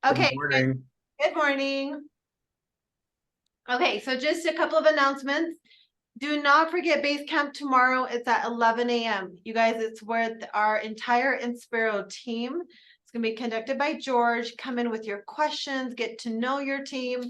Okay, Good morning. good morning. Okay, so just a couple of announcements. Do not forget base camp tomorrow. It's at 11 a.m. You guys, it's with our entire Inspiro team. It's going to be conducted by George. Come in with your questions, get to know your team.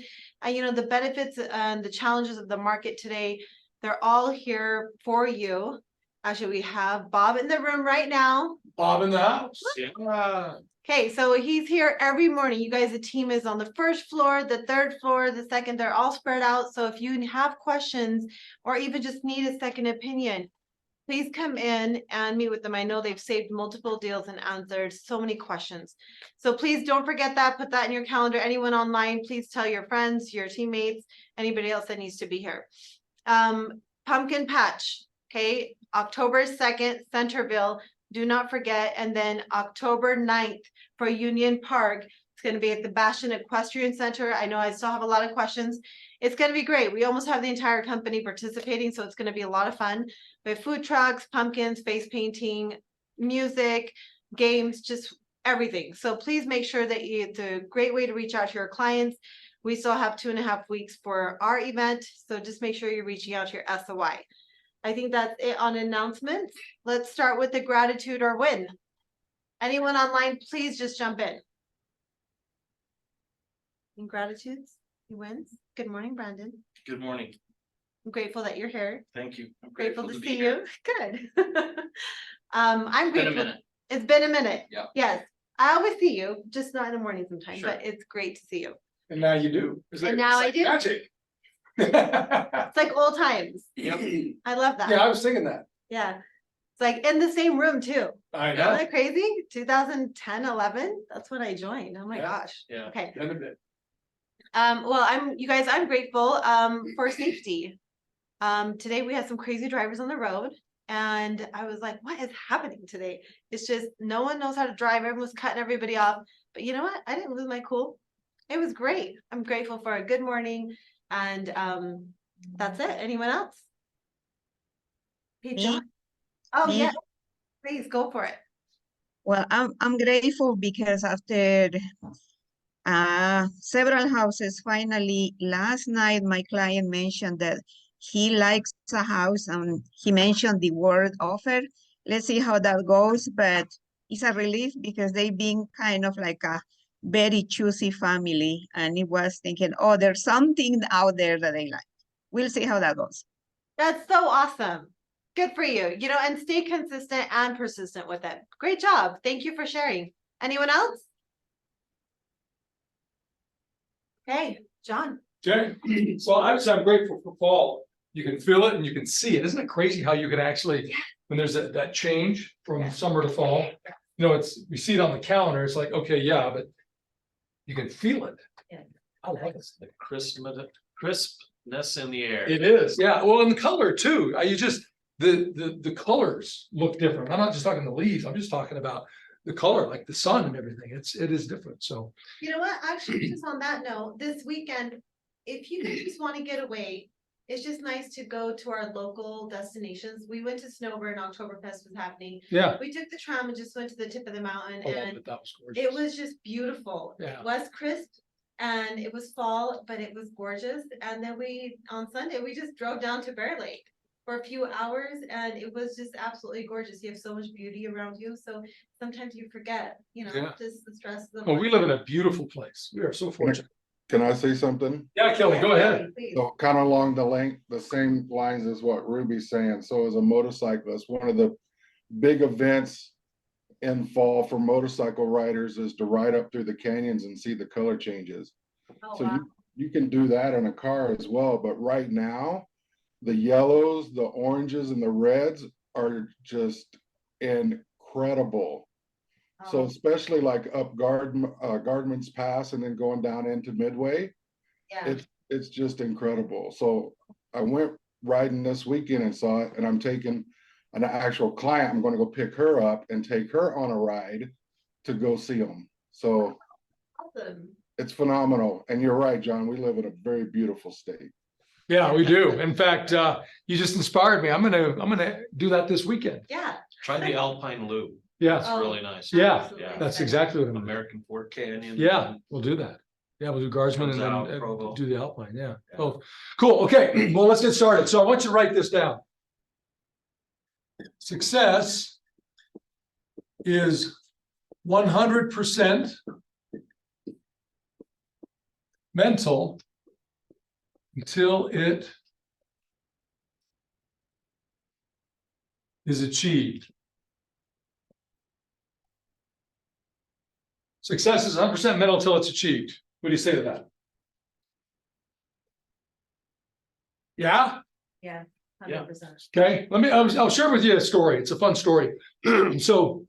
You know, the benefits and the challenges of the market today, they're all here for you. Actually, we have Bob in the room right now. Bob in the house. Yeah. Okay, so he's here every morning. You guys, the team is on the first floor, the third floor, the second, they're all spread out. So if you have questions or even just need a second opinion, please come in and meet with them. I know they've saved multiple deals and answered so many questions. So please don't forget that. Put that in your calendar. Anyone online, please tell your friends, your teammates, anybody else that needs to be here. Pumpkin Patch, okay, October 2nd, Centerville. Do not forget. And then October 9th for Union Park. It's going to be at the Bastion Equestrian Center. I know I still have a lot of questions. It's going to be great. We almost have the entire company participating, so it's going to be a lot of fun. We have food trucks, pumpkins, face painting, music, games, just everything. So please make sure that it's a great way to reach out to your clients. We still have 2.5 weeks for our event, so just make sure you're reaching out to your SOI. I think that's it on announcements. Let's start with the gratitude or win. Anyone online, please just jump in. And gratitudes, wins. Good morning, Brandon. Good morning. I'm grateful that you're here. Thank you. I'm Grateful to be see here. you. Good. I'm It's been a grateful. minute. It's been a minute. Yeah. Yes. I always see you, just not in the morning sometimes, Sure. but it's great to see you. And now you do. And now I do. Magic. It's like old times. Yep. I love that. Yeah, I was thinking that. Yeah. It's like in the same room too. I Isn't know. that crazy? 2010, 11. That's when I joined. Oh my Yeah. gosh. Yeah. Okay. Been a bit. Well, I'm grateful for safety. Today we had some crazy drivers on the road and I was like, what is happening today? It's just no one knows how to drive. Everyone's cutting everybody off. But you know what? I didn't lose my cool. It was great. I'm grateful for a good morning. And that's it. Anyone else? Hey, Me? John. Oh, Me? yeah. Please go for it. Well, I'm grateful because after several houses, finally last night my client mentioned that he likes a house and he mentioned the word offer. Let's see how that goes, but it's a relief because they've been kind of like a very choosy family, and it was thinking, oh, there's something out there that they like. We'll see how that goes. That's so awesome. Good for you. You know, and stay consistent and persistent with it. Great job. Thank you for sharing. Anyone else? Okay, John. Okay. Well, I'm grateful for fall. You can feel it and you can see it. Isn't it crazy how you can actually, when there's that change from summer to fall, you know, we see it on the calendar. It's like, okay, yeah, but you can feel it. Yeah. I like it. The crispness in the air. It is, yeah. Well, and the color too. The colors look different. I'm not just talking the leaves. I'm just talking about the color, like the sun and everything. It is different. So You know what? Actually, just on that note, this weekend, if you guys just want to get away, it's just nice to go to our local destinations. We went to Snowbird, Oktoberfest was happening. yeah. We took the tram and just went to the tip of the mountain, Oh, and but that was gorgeous. it was just beautiful. Yeah. It was crisp and it was fall, but it was gorgeous. And then on Sunday, we just drove down to Bear Lake for a few hours and it was just absolutely gorgeous. You have so much beauty around you. So sometimes you forget, you know, Yeah. just the stress of the Oh, we morning. live in a beautiful place. We are so fortunate. Can I say something? Yeah, Kelly, go ahead. Please. So kind of along the same lines as what Ruby's saying. So as a motorcyclist, one of the big events in fall for motorcycle riders is to ride up through the canyons and see the color changes. Oh, So wow. you can do that in a car as well. But right now, the yellows, the oranges, and the reds are just incredible. So Oh, especially like up Gardman's Pass and then going down into Midway, yeah. it's just incredible. So I went riding this weekend and saw it, and I'm taking an actual client. I'm going to go pick her up and take her on a ride to go see them. So Awesome. it's phenomenal. And you're right, John. We live in a very beautiful state. Yeah, we do. In fact, you just inspired me. I'm gonna do that this weekend. Yeah. Try the Alpine Lube. Yes, Oh, Really nice. yeah, absolutely. that's exactly what I'm. American Fork Canyon. Yeah, we'll do that. Yeah, we'll do Guardsman and Comes out, then Provo. do the Alpine, yeah. Yeah. Oh, cool, okay, well, let's get started. So I want you to write this down. Success is 100% mental until it is achieved. Success is 100% mental until it's achieved. What do you say to that? Yeah? Yeah. Yeah. 100%. Okay, I'll share with you a story. It's a fun story. So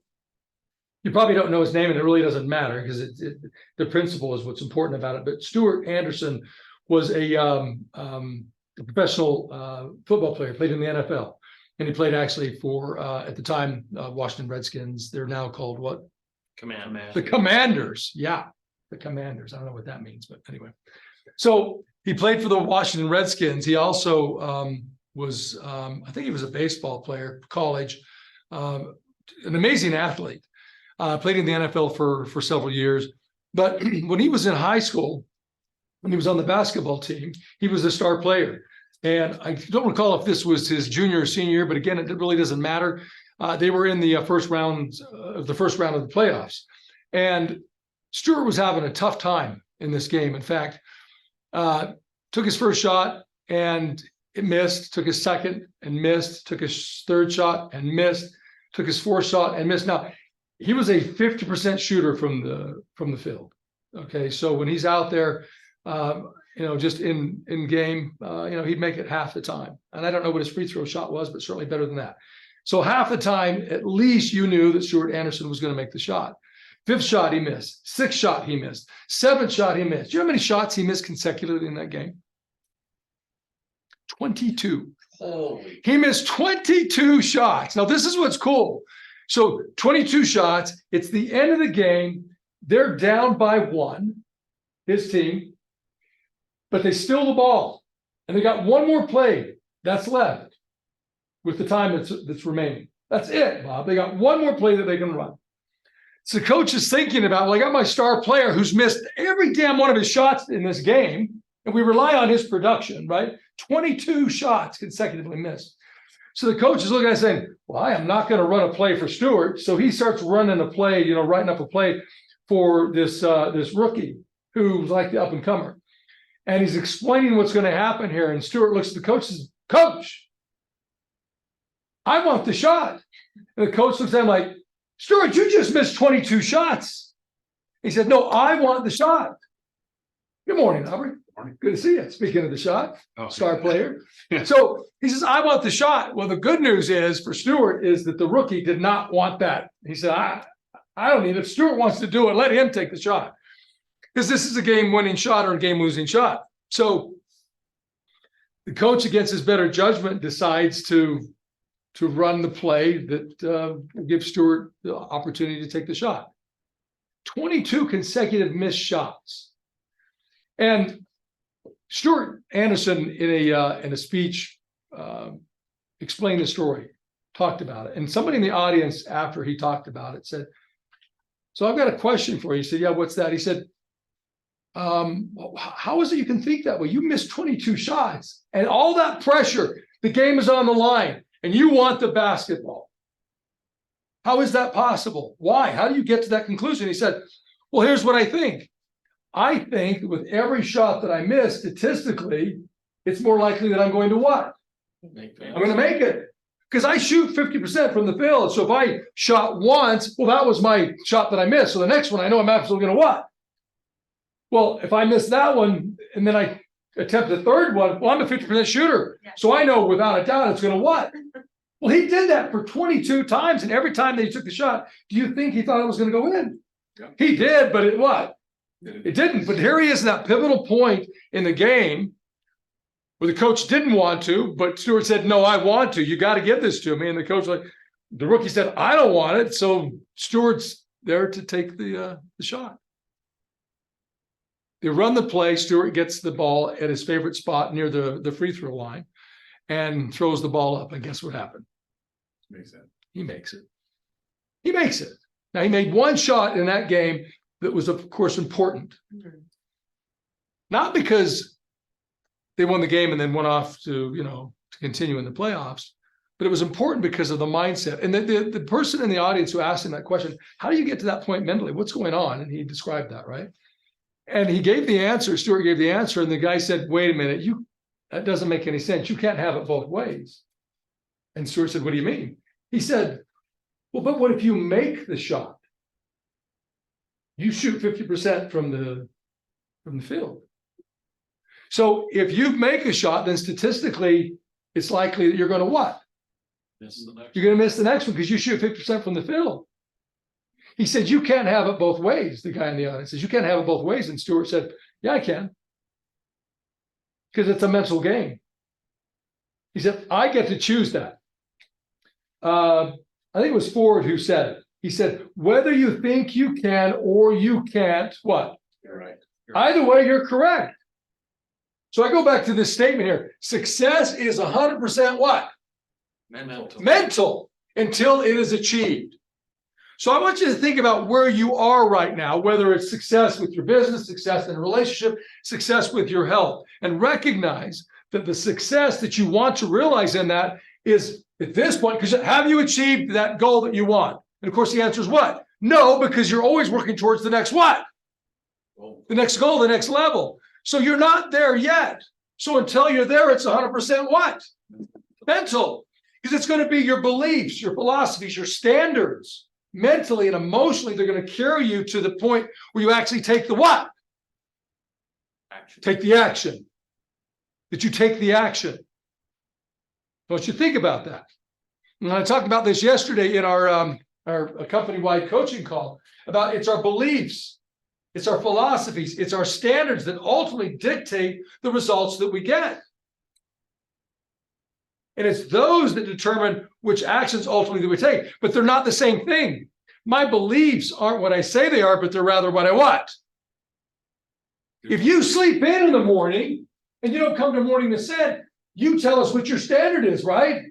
you probably don't know his name and it really doesn't matter because the principle is what's important about it. But Stuart Anderson was a professional football player, played in the NFL. And he played actually for, at the time, Washington Redskins. They're now called what? The Commanders. Yeah, the Commanders. I don't know what that means, but anyway. So he played for the Washington Redskins. He also was, I think he was a baseball player, college, an amazing athlete. Played in the NFL for several years. But when he was in high school, when he was on the basketball team, he was a star player. And I don't recall if this was his junior or senior year, but again, it really doesn't matter. They were in the first round of the playoffs. And Stuart was having a tough time in this game. In fact, took his first shot and it missed, took his second and missed, took his third shot and missed, took his fourth shot and missed. Now, he was a 50% shooter from the field. Okay, so when he's out there, just in game, he'd make it half the time. And I don't know what his free throw shot was, but certainly better than that. So half the time, at least you knew that Stuart Anderson was going to make the shot. Fifth shot he missed. Sixth shot he missed. Seventh shot he missed. Do you know how many shots he missed consecutively in that game? 22. Holy. He missed 22 shots. Now, this is what's cool. So 22 shots. It's the end of the game. They're down by 1, his team, but they steal the ball. And they got one more play that's left with the time that's remaining. That's it, Bob. They got one more play that they can run. So the coach is thinking about, well, I got my star player who's missed every damn one of his shots in this game, and we rely on his production, right? 22 shots consecutively missed. So the coach is looking at it saying, well, I am not going to run a play for Stuart. So he starts running a play, writing up a play for this rookie who's like the up-and-comer. And he's explaining what's going to happen here. And Stuart looks at the coach and says, Coach, I want the shot. And the coach looks at him like, Stuart, you just missed 22 shots. He said, no, I want the shot. Good morning, Aubrey. Morning. Good to see you. Speaking of the shot, star player. So he says, I want the shot. Well, the good news is for Stuart is that the rookie did not want that. He said, I don't need it. If Stuart wants to do it, let him take the shot. Because this is a game-winning shot or a game-losing shot. So the coach, against his better judgment, decides to run the play that gives Stuart the opportunity to take the shot. 22 consecutive missed shots. And Stuart Anderson, in a speech, explained the story, talked about it. And somebody in the audience, after he talked about it, said, so I've got a question for you. He said, yeah, what's that? He said, how is it you can think that way? You missed 22 shots and all that pressure, the game is on the line and you want the basketball. How is that possible? Why? How do you get to that conclusion? He said, well, here's what I think. I think with every shot that I miss, statistically, it's more likely that I'm going to what? I'm going to make it. Because I shoot 50% from the field. So if I shot once, well, that was my shot that I missed. So the next one, I know I'm absolutely going to what? Well, if I miss that one and then I attempt the third one, well, I'm a 50% shooter. Yeah. So I know without a doubt it's going to what? Well, he did that for 22 times. And every time that he took the shot, do you think he thought it was going to go in? Yeah. He did, but it what? It didn't. But here he is in that pivotal point in the game where the coach didn't want to, but Stuart said, no, I want to. You got to give this to me. And the coach, the rookie said, I don't want it. So Stuart's there to take the shot. They run the play. Stuart gets the ball at his favorite spot near the free throw line and throws the ball up. And guess what happened? He makes it. He makes it. Now, he made one shot in that game that was, of course, important. Not because they won the game and then went off to, to continue in the playoffs, but it was important because of the mindset. And the person in the audience who asked him that question, how do you get to that point mentally? What's going on? And he described that, right? And he gave the answer, Stuart gave the answer, and the guy said, wait a minute, that doesn't make any sense. You can't have it both ways. And Stuart said, what do you mean? He said, well, but what if you make the shot? You shoot 50% from the field. So if you make a shot, then statistically, it's likely that you're going to what? You're going to miss the next one because you shoot 50% from the field. He said, you can't have it both ways. The guy in the audience says, you can't have it both ways. And Stuart said, yeah, I can. Because it's a mental game. He said, I get to choose that. I think it was Ford who said it. He said, whether you think you can or you can't, what? You're right. Either way, you're correct. So I go back to this statement here. Success is 100% what? Mental until it is achieved. So I want you to think about where you are right now, whether it's success with your business, success in a relationship, success with your health, and recognize that the success that you want to realize in that is at this point, because have you achieved that goal that you want? And of course, the answer is what? No, because you're always working towards the next what? The next goal, the next level. So you're not there yet. So until you're there, it's 100% what? Mental. Because it's going to be your beliefs, your philosophies, your standards. Mentally and emotionally, they're going to carry you to the point where you actually take the what? Take the action. That you take the action. Don't you think about that? And I talked about this yesterday in our company-wide coaching call about it's our beliefs, it's our philosophies, it's our standards that ultimately dictate the results that we get. And it's those that determine which actions ultimately that we take, but they're not the same thing. My beliefs aren't what I say they are, but they're rather what I what. If you sleep in the morning and you don't come to morning Ascent, you tell us what your standard is, right?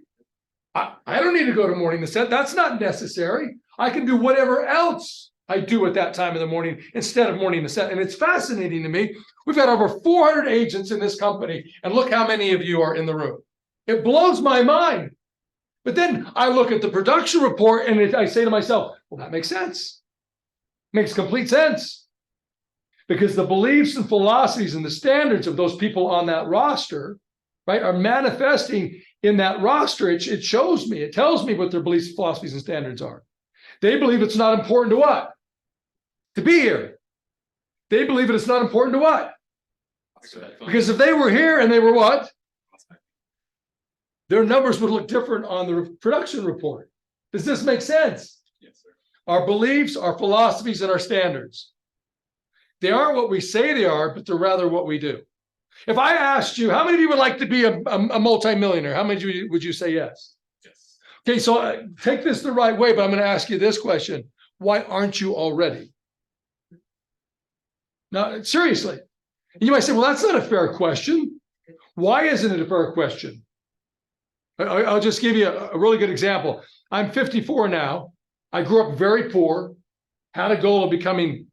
I don't need to go to morning Ascent. That's not necessary. I can do whatever else I do at that time in the morning instead of morning Ascent. And it's fascinating to me. We've got over 400 agents in this company, and look how many of you are in the room. It blows my mind. But then I look at the production report and I say to myself, well, that makes sense. Makes complete sense. Because the beliefs and philosophies and the standards of those people on that roster, right, are manifesting in that roster. It shows me, it tells me what their beliefs, philosophies, and standards are. They believe it's not important to what? To be here. They believe that it's not important to what? Because if they were here and they were what? Their numbers would look different on the production report. Does this make sense? Yes, sir. Our beliefs, our philosophies, and our standards. They aren't what we say they are, but they're rather what we do. If I asked you, how many of you would like to be a multimillionaire? How many of you would you say yes? Yes. Okay, so take this the right way, but I'm going to ask you this question. Why aren't you already? Now, seriously. You might say, well, that's not a fair question. Why isn't it a fair question? I'll just give you a really good example. I'm 54 now. I grew up very poor, had a goal of becoming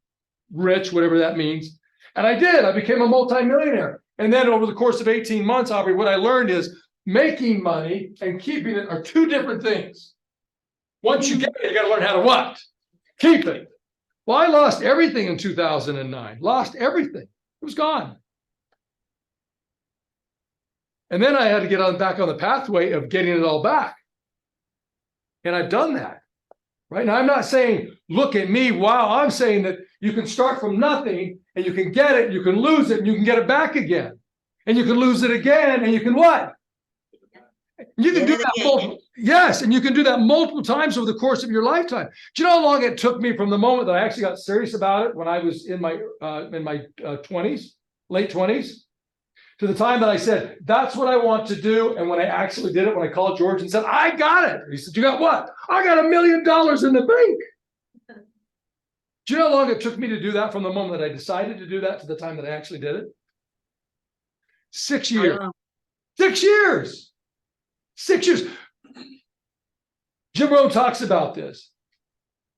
rich, whatever that means. And I did. I became a multimillionaire. And then over the course of 18 months, Aubrey, what I learned is making money and keeping it are two different things. Once you get it, you got to learn how to what? Keep it. Well, I lost everything in 2009. Lost everything. It was gone. And then I had to get back on the pathway of getting it all back. And I've done that. Right now, I'm not saying, look at me. Wow. I'm saying that you can start from nothing and you can get it, you can lose it, and you can get it back again. And you can lose it again, and you can what? You can do that multiple, yes, and you can do that multiple times over the course of your lifetime. Do you know how long it took me from the moment that I actually got serious about it when I was in my 20s, late 20s, to the time that I said, that's what I want to do. And when I actually did it, when I called George and said, I got it. He said, you got what? I got $1 million in the bank. Do you know how long it took me to do that from the moment that I decided to do that to the time that I actually did it? 6 years. 6 years. 6 years. Jim Rohn talks about this.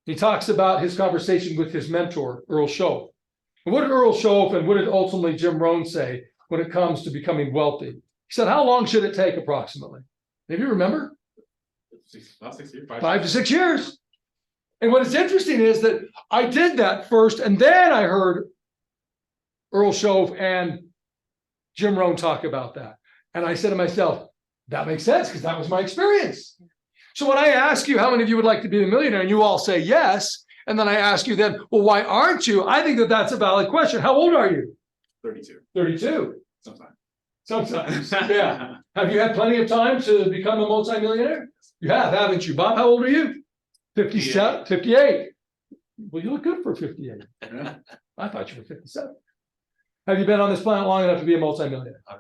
He talks about his conversation with his mentor, Earl Shope. And what did Earl Shope and what did ultimately Jim Rohn say when it comes to becoming wealthy? He said, how long should it take approximately? Maybe you remember? About 6 years. 5 to 6 years. And what is interesting is that I did that first, and then I heard Earl Shope and Jim Rohn talk about that. And I said to myself, that makes sense because that was my experience. So when I ask you how many of you would like to be a millionaire and you all say yes, and then I ask you then, well, why aren't you? I think that that's a valid question. How old are you? 32. 32. Sometimes. Sometimes, yeah. Have you had plenty of time to become a multimillionaire? You have, haven't you? Bob, how old are you? 57, 58. Well, you look good for 58. I thought you were 57. Have you been on this planet long enough to be a multimillionaire? 100%.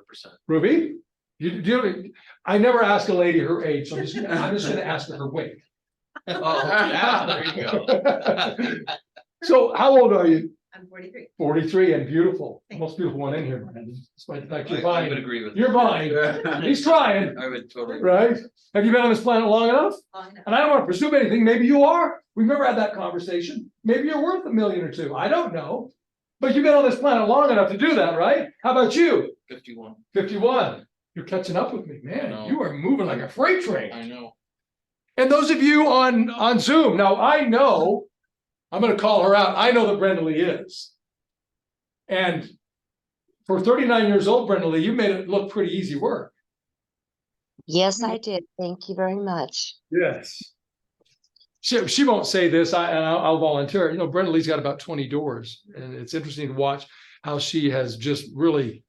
Ruby? I never ask a lady her age, so I'm just gonna ask her weight. Oh, yeah, there you go. So how old are you? I'm 43. 43 and beautiful. Most beautiful one in here, Brandon. Despite the fact you're I would fine. agree with You're that. fine. He's trying, I would totally. right? Have you been on this planet long enough? Long enough. And I don't want to presume anything. Maybe you are. We've never had that conversation. Maybe you're worth $1 million or $2 million. I don't know. But you've been on this planet long enough to do that, right? How about you? 51. 51. You're catching up with me, man. No. You are moving like a freight train. I know. And those of you on Zoom, now I know, I'm going to call her out. I know that Brenda Lee is. And for 39 years old, Brenda Lee, you made it look pretty easy work. Yes, I did. Thank you very much. Yes. She won't say this, I'll volunteer. You know, Brenda Lee's got about 20 doors, and it's interesting to watch how she has just really,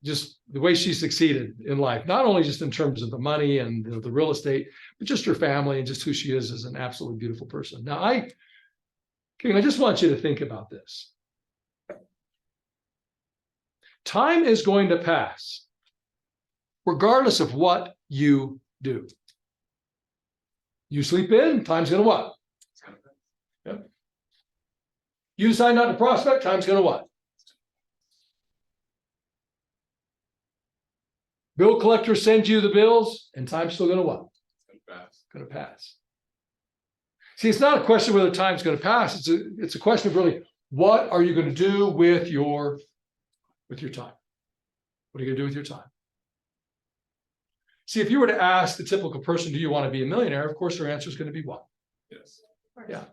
just the way she succeeded in life, not only just in terms of the money and the real estate, but just her family and just who she is as an absolutely beautiful person. Now, King, I just want you to think about this. Time is going to pass, regardless of what you do. You sleep in, time's gonna what? Yep. You decide not to prospect, time's gonna what? Bill collector sends you the bills, and time's still gonna what? Gonna pass. See, it's not a question whether time's gonna pass. It's a question of really, what are you gonna do with your time? What are you gonna do with your time? See, if you were to ask the typical person, do you want to be a millionaire? Of course, their answer is going to be what? Yes. Yeah.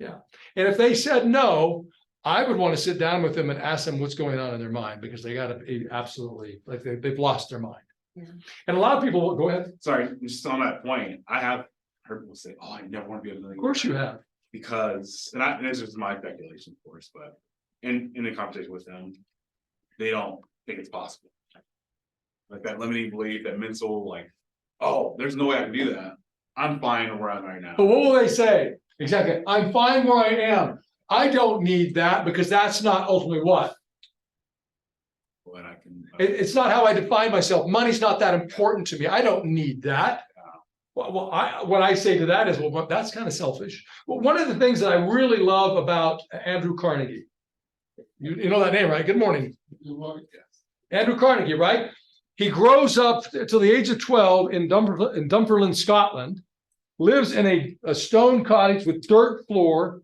Yeah. And if they said no, I would want to sit down with them and ask them what's going on in their mind, because they got to be absolutely, like they've lost their mind. Yeah. And a lot of people will go ahead. Sorry, just on that point, I have heard people say, "Oh, I never want to be a millionaire." Of course you have. Because, and this is my speculation, of course, but in a conversation with them, they don't think it's possible. Like that limiting belief, that mental, like, oh, there's no way I can do that. I'm fine where I'm right now. But what will they say? Exactly. I'm fine where I am. I don't need that, because that's not ultimately what? When I can, It's not how I define myself. Money's not that important to me. I don't need that. Well, what I say to that is, well, that's kind of selfish. Well, one of the things that I really love about Andrew Carnegie, you know that name, right? Good morning. Andrew Carnegie, right? He grows up till the age of 12 in Dunfermline, Scotland, lives in a stone cottage with dirt floor.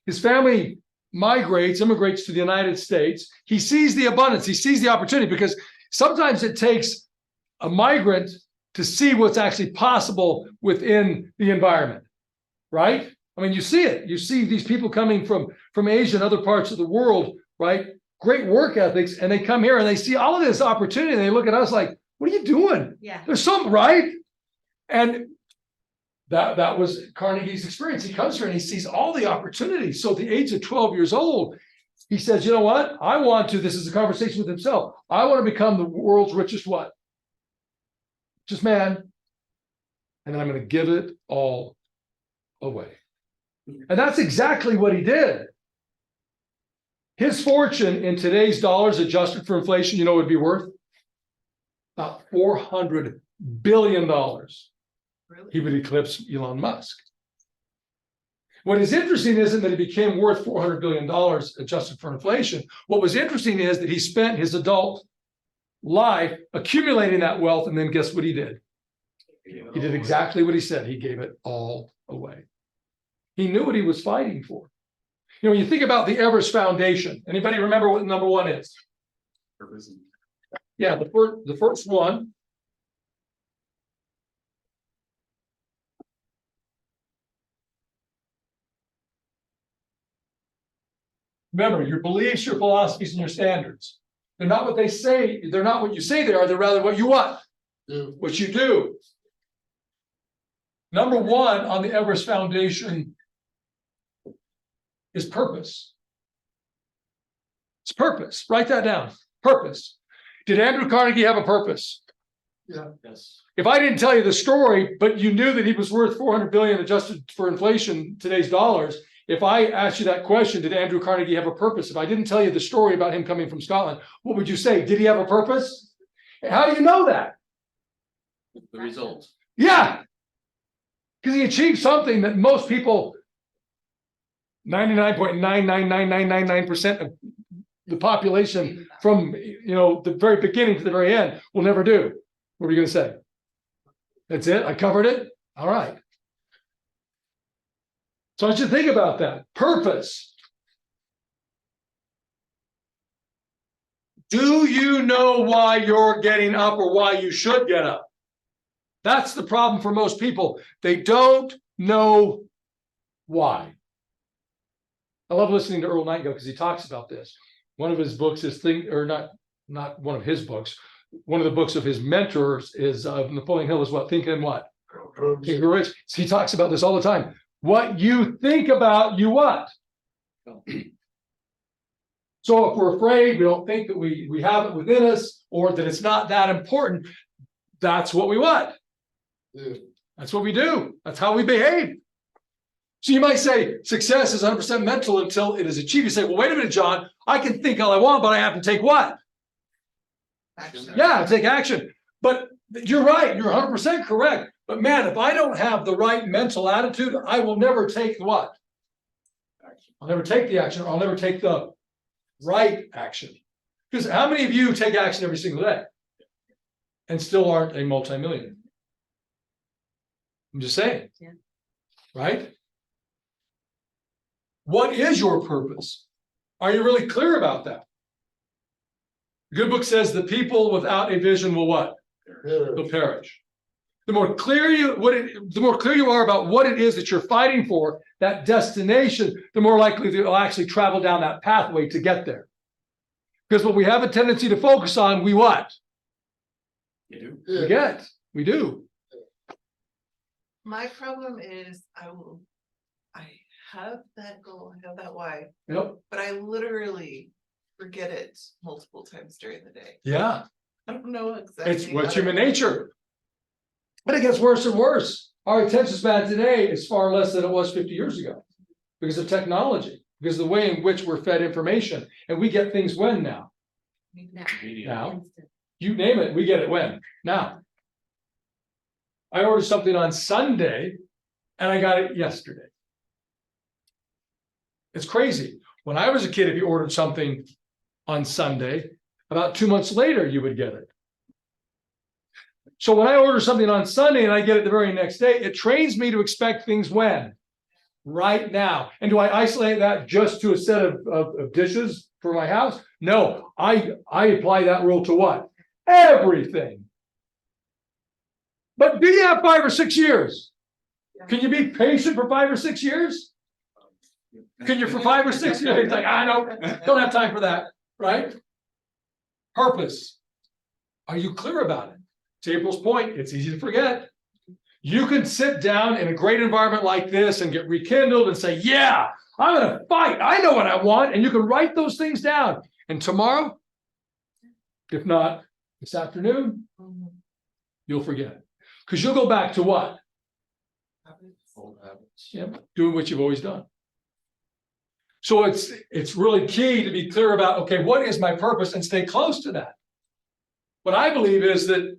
His family immigrates to the United States. He sees the abundance, he sees the opportunity, because sometimes it takes a migrant to see what's actually possible within the environment, right? I mean, you see it. You see these people coming from Asia and other parts of the world, right? Great work ethics, and they come here and they see all of this opportunity, and they look at us like, what are you doing? Yeah. There's something, right? And that was Carnegie's experience. He comes here and he sees all the opportunities. So at the age of 12 years old, he says, you know what? This is a conversation with himself. I want to become the world's richest what? Just man. And then I'm going to give it all away. And that's exactly what he did. His fortune in today's dollars, adjusted for inflation, you know what it'd be worth? About $400 billion. Really? He would eclipse Elon Musk. What is interesting isn't that he became worth $400 billion adjusted for inflation. What was interesting is that he spent his adult life accumulating that wealth, and then guess what he did? He did exactly what he said. He gave it all away. He knew what he was fighting for. You know, when you think about the Everest Foundation, anybody remember what number one is? Purpose. Yeah, the first one. Remember, your beliefs, your philosophies, and your standards. They're not what they say, they're not what you say they are, they're rather what you what? What you do. Number one on the Everest Foundation is purpose. It's purpose. Write that down. Purpose. Did Andrew Carnegie have a purpose? Yeah. Yes. If I didn't tell you the story, but you knew that he was worth 400 billion adjusted for inflation, today's dollars, if I asked you that question, did Andrew Carnegie have a purpose? If I didn't tell you the story about him coming from Scotland, what would you say? Did he have a purpose? How do you know that? The results. Yeah. Because he achieved something that most people, 99.999999% of the population from the very beginning to the very end will never do. What are you going to say? That's it? I covered it? All right. So I want you to think about that. Purpose. Do you know why you're getting up or why you should get up? That's the problem for most people. They don't know why. I love listening to Earl Nightingale because he talks about this. One of his books is not one of his books. One of the books of his mentors is Napoleon Hill is what? Think and what? Think and Rich. So he talks about this all the time. What you think about, you what? So if we're afraid, we don't think that we have it within us, or that it's not that important, that's what we what? That's what we do. That's how we behave. So you might say success is 100% mental until it is achieved. You say, well, wait a minute, John, I can think all I want, but I have to take what? Action. Yeah, take action. But you're right. You're 100% correct. But man, if I don't have the right mental attitude, I will never take what? I'll never take the action, or I'll never take the right action. Because how many of you take action every single day and still aren't a multimillionaire? I'm just saying. Yeah. Right? What is your purpose? Are you really clear about that? The good book says the people without a vision will what? They'll perish. The more clear you are about what it is that you're fighting for, that destination, the more likely that you'll actually travel down that pathway to get there. Because what we have a tendency to focus on, we what? You We get. We do. My problem is I have that goal, I have that why, Yep. but I literally forget it multiple times during the day. Yeah. I don't know exactly. It's what's how to- human nature. But it gets worse and worse. Our attention span today is far less than it was 50 years ago because of technology, because of the way in which we're fed information. And we get things when now? Now. You name it, we get it when? Now. I ordered something on Sunday and I got it yesterday. It's crazy. When I was a kid, if you ordered something on Sunday, about 2 months later, you would get it. So when I order something on Sunday and I get it the very next day, it trains me to expect things when? Right now. And do I isolate that just to a set of dishes for my house? No, I apply that rule to what? Everything. But do you have 5 or 6 years? Can you be patient for 5 or 6 years? Can you for 5 or 6 years? It's like, I don't have time for that, right? Purpose. Are you clear about it? To April's point, it's easy to forget. You can sit down in a great environment like this and get rekindled and say, yeah, I'm going to fight. I know what I want. And you can write those things down. And tomorrow, if not this afternoon, you'll forget. Because you'll go back to what? Old habits. Yep, doing what you've always done. So it's really key to be clear about, okay, what is my purpose, and stay close to that. What I believe is that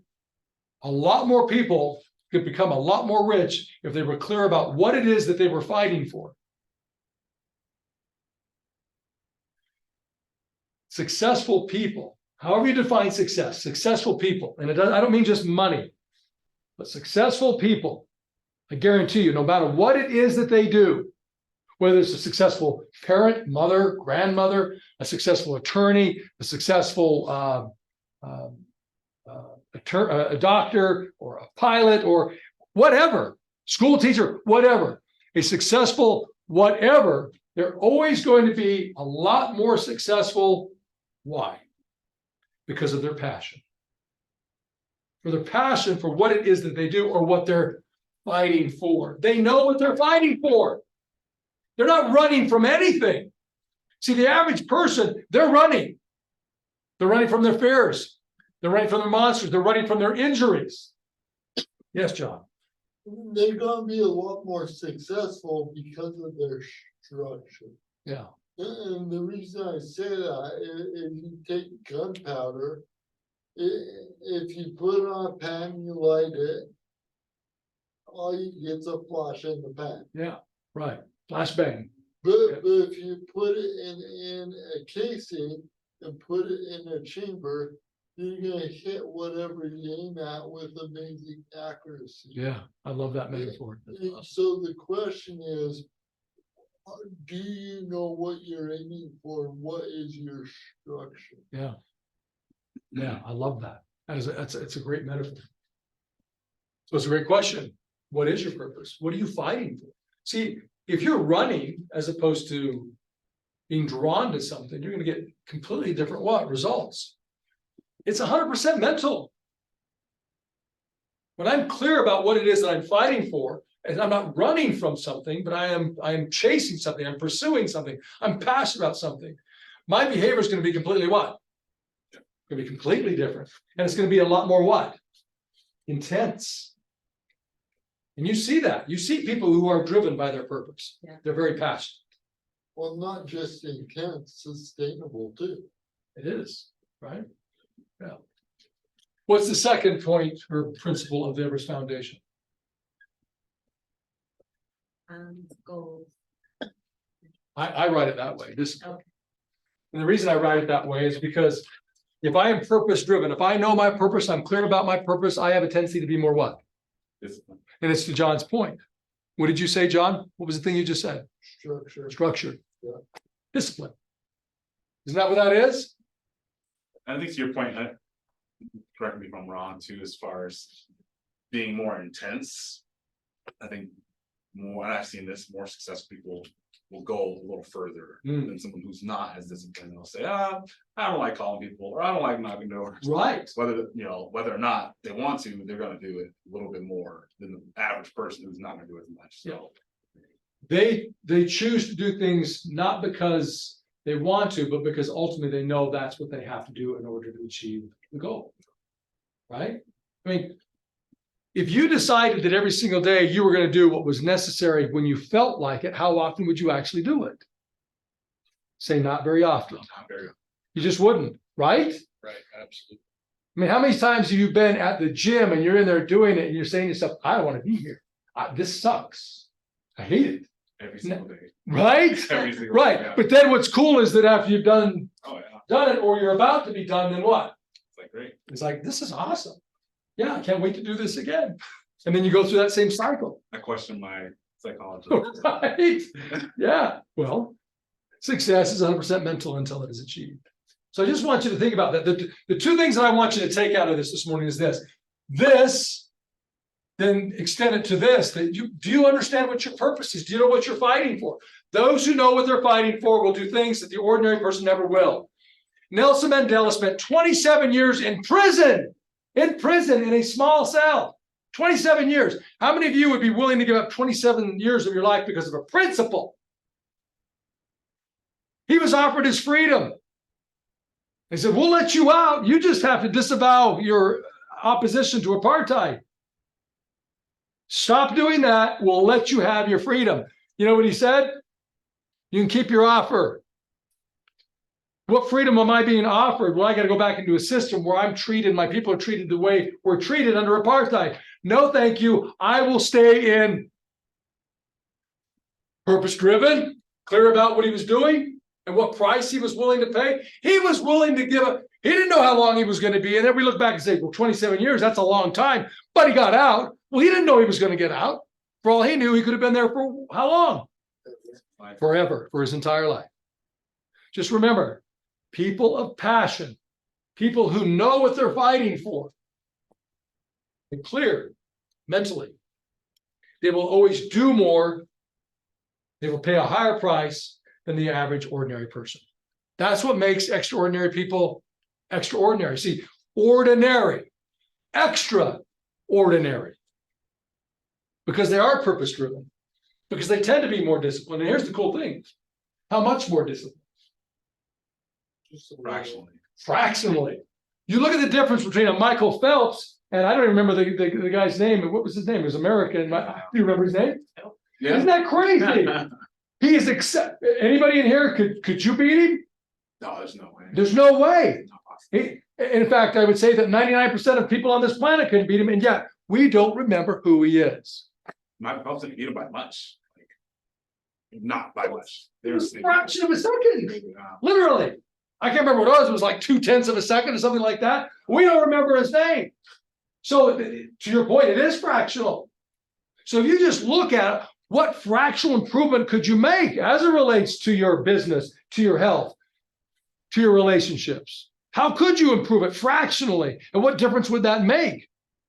a lot more people could become a lot more rich if they were clear about what it is that they were fighting for. Successful people, however you define success, successful people, and I don't mean just money, but successful people, I guarantee you, no matter what it is that they do, whether it's a successful parent, mother, grandmother, a successful attorney, a successful a doctor or a pilot or whatever, school teacher, whatever, a successful whatever, they're always going to be a lot more successful. Why? Because of their passion. For their passion for what it is that they do or what they're fighting for. They know what they're fighting for. They're not running from anything. See, the average person, they're running. They're running from their fears. They're running from their monsters. They're running from their injuries. Yes, John. They're gonna be a lot more successful because of their structure. Yeah. And the reason I say that, if you take gunpowder, if you put it on a pan, you light it, all you get's a flash in the pan. Yeah, right. Flashbang. But if you put it in a casing and put it in a chamber, you're gonna hit whatever you aim at with amazing accuracy. Yeah, I love that metaphor. And so the question is, do you know what you're aiming for? What is your structure? Yeah. Yeah, I love that. It's a great metaphor. So it's a great question. What is your purpose? What are you fighting for? See, if you're running as opposed to being drawn to something, you're going to get completely different results. It's 100% mental. When I'm clear about what it is that I'm fighting for, and I'm not running from something, but I am chasing something, I'm pursuing something, I'm passionate about something, my behavior is going to be completely what? Going to be completely different. And it's going to be a lot more what? Intense. And you see that. You see people who are driven by their purpose. Yeah. They're very passionate. Well, not just intense, sustainable too. It is, right? Yeah. What's the second point or principle of the Everest Foundation? Goals. I write it that way. Okay. And the reason I write it that way is because if I am purpose driven, if I know my purpose, I'm clear about my purpose, I have a tendency to be more what? Discipline. And it's to John's point. What did you say, John? What was the thing you just said? Structure. Structure. Yeah. Discipline. Isn't that what that is? I think to your point, correct me if I'm wrong too, as far as being more intense. I think more, and I've seen this, more successful people will go a little further than someone who's not as disciplined. They'll say, I don't like calling people, or I don't like knocking doors. Right. Whether or not they want to, they're gonna do it a little bit more than the average person who's not gonna do it as much. So They choose to do things not because they want to, but because ultimately they know that's what they have to do in order to achieve the goal. Right? I mean, if you decided that every single day you were going to do what was necessary when you felt like it, how often would you actually do it? Say not very often. not very, You just wouldn't, right? right, absolutely. I mean, how many times have you been at the gym and you're in there doing it and you're saying to yourself, I don't want to be here. This sucks. I hate it. Every single day. Right? Every single Right. day, yeah. But then what's cool is that after you've done Oh yeah, it or you're about to be done, then what? it's like great. It's like, this is awesome. Yeah, I can't wait to do this again. And then you go through that same cycle. I question my psychologist. Right? Yeah. Well, success is 100% mental until it is achieved. So I just want you to think about that. The two things that I want you to take out of this morning is this. This, then extend it to this. Do you understand what your purpose is? Do you know what you're fighting for? Those who know what they're fighting for will do things that the ordinary person never will. Nelson Mandela spent 27 years in prison in a small cell. 27 years. How many of you would be willing to give up 27 years of your life because of a principle? He was offered his freedom. They said, we'll let you out. You just have to disavow your opposition to apartheid. Stop doing that. We'll let you have your freedom. You know what he said? You can keep your offer. What freedom am I being offered? Well, I got to go back into a system where I'm treated, my people are treated the way we're treated under apartheid. No, thank you. I will stay in purpose-driven, clear about what he was doing and what price he was willing to pay. He was willing to give up. He didn't know how long he was going to be in there. We look back and say, well, 27 years, that's a long time. But he got out. Well, he didn't know he was going to get out. For all he knew, he could have been there for how long? forever, for his entire life. Just remember, people of passion, people who know what they're fighting for, and clear mentally, they will always do more. They will pay a higher price than the average ordinary person. That's what makes extraordinary people extraordinary. See, ordinary, extraordinary, because they are purpose driven, because they tend to be more disciplined. And here's the cool thing: how much more disciplined? Fractionally. Fractionally. You look at the difference between a Michael Phelps and I don't even remember the guy's name. What was his name? It was American. Do you remember his name? Yeah. Isn't that crazy? He is anybody in here could you beat him? No, there's no way. There's no way. Not possible. In fact, I would say that 99% of people on this planet couldn't beat him, and yet we don't remember who he is. My Phelps didn't beat him by much. Like, not by much. It was a fraction of a second. Yeah. Literally. I can't remember what it was. It was like 0.2 of a second or something like that. We don't remember his name. So to your point, it is fractional. So if you just look at what fractional improvement could you make as it relates to your business, to your health, to your relationships? How could you improve it fractionally? And what difference would that make?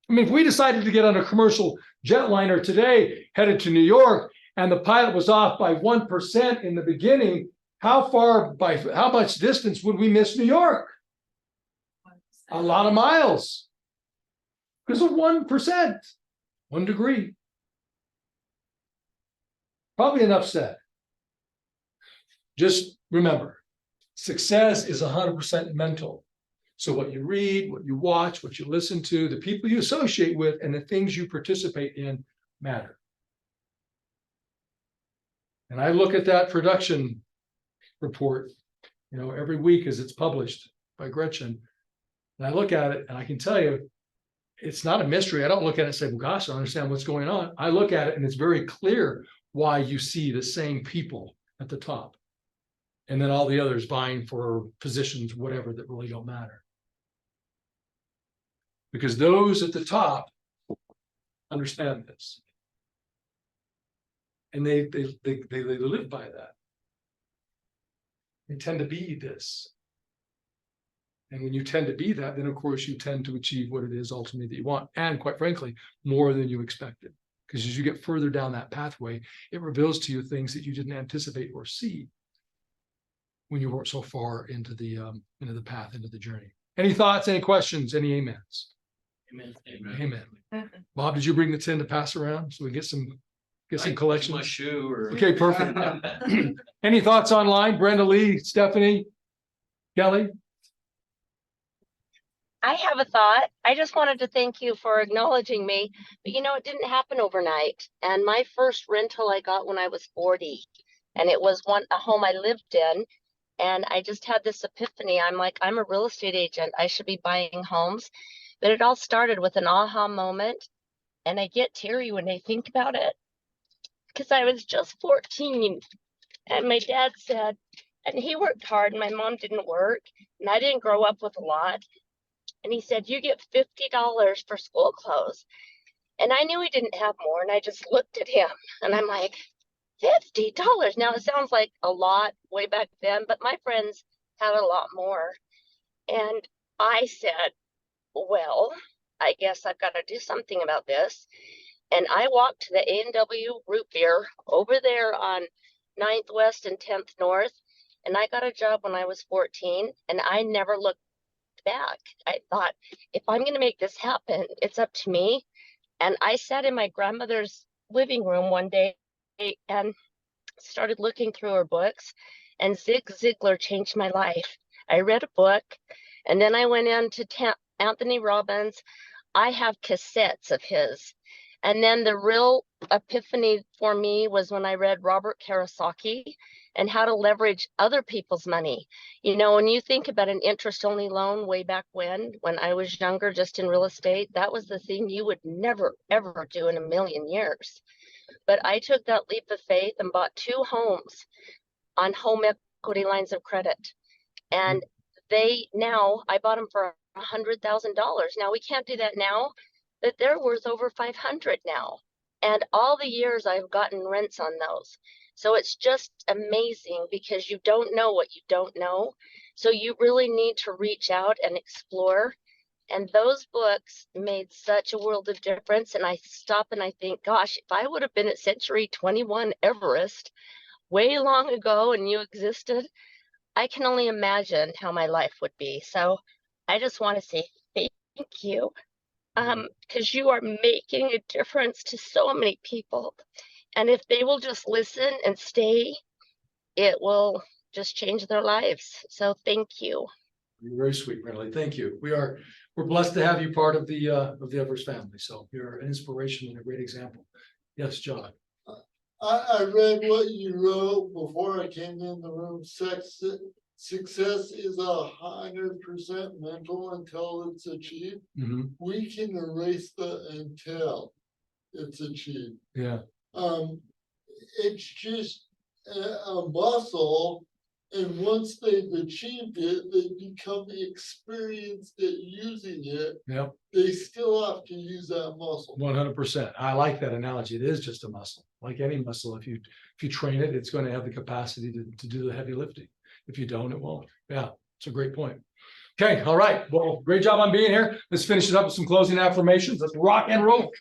I mean, if we decided to get on a commercial jetliner today, headed to New York, and the pilot was off by 1% in the beginning, how much distance would we miss New York? A lot of miles. Because of 1%, 1 degree. Probably enough said. Just remember, success is 100% mental. So what you read, what you watch, what you listen to, the people you associate with, and the things you participate in matter. And I look at that production report, every week as it's published by Gretchen. And I look at it and I can tell you, it's not a mystery. I don't look at it and say, well, gosh, I don't understand what's going on. I look at it and it's very clear why you see the same people at the top. And then all the others vying for positions, whatever, that really don't matter. Because those at the top understand this. And they live by that. They tend to be this. And when you tend to be that, then of course you tend to achieve what it is ultimately that you want. And quite frankly, more than you expected. Because as you get further down that pathway, it reveals to you things that you didn't anticipate or see when you weren't so far into the path, into the journey. Any thoughts, any questions, any amens? Amen. Amen. Bob, did you bring the tin to pass around so we get some collections? My shoe or. Okay, perfect. Any thoughts online? Brenda Lee, Stephanie, Kelly? I have a thought. I just wanted to thank you for acknowledging me, but it didn't happen overnight. And my first rental I got when I was 40, and it was a home I lived in. And I just had this epiphany. I'm like, I'm a real estate agent. I should be buying homes. But it all started with an aha moment. And I get teary when I think about it because I was just 14. And my dad said, and he worked hard and my mom didn't work. And I didn't grow up with a lot. And he said, you get $50 for school clothes. And I knew he didn't have more. And I just looked at him and I'm like, $50. Now it sounds like a lot way back then, but my friends had a lot more. And I said, well, I guess I've got to do something about this. And I walked to the A&W root beer over there on 9th West and 10th North. And I got a job when I was 14 and I never looked back. I thought, if I'm going to make this happen, it's up to me. And I sat in my grandmother's living room one day and started looking through her books, and Zig Ziglar changed my life. I read a book and then I went into Anthony Robbins. I have cassettes of his. And then the real epiphany for me was when I read Robert Kiyosaki and how to leverage other people's money. When you think about an interest-only loan way back when I was younger, just in real estate, that was the thing you would never, ever do in a million years. But I took that leap of faith and bought 2 homes on home equity lines of credit. And I bought them for $100,000. Now we can't do that now, but they're worth over 500 now. And all the years I've gotten rents on those. So it's just amazing because you don't know what you don't know. So you really need to reach out and explore. And those books made such a world of difference. And I stop and I think, gosh, if I would have been at Century 21 Everest way long ago and you existed, I can only imagine how my life would be. So I just want to say thank you. Because you are making a difference to so many people. And if they will just listen and stay, it will just change their lives. So thank you. You're very sweet, Marilyn. Thank you. We're blessed to have you part of the Everest family. So you're an inspiration and a great example. Yes, John. I read what you wrote before I came in the room. Success is 100% mental until it's achieved. Mhm. We can erase the until it's achieved. Yeah. It's just a muscle, and once they've achieved it, they become experienced at using it. Yep. They still have to use that muscle. 100%. I like that analogy. It is just a muscle. Like any muscle, if you train it, it's going to have the capacity to do the heavy lifting. If you don't, it won't. Yeah, it's a great point. Okay, all right. Well, great job on being here. Let's finish it up with some closing affirmations. Let's rock and roll.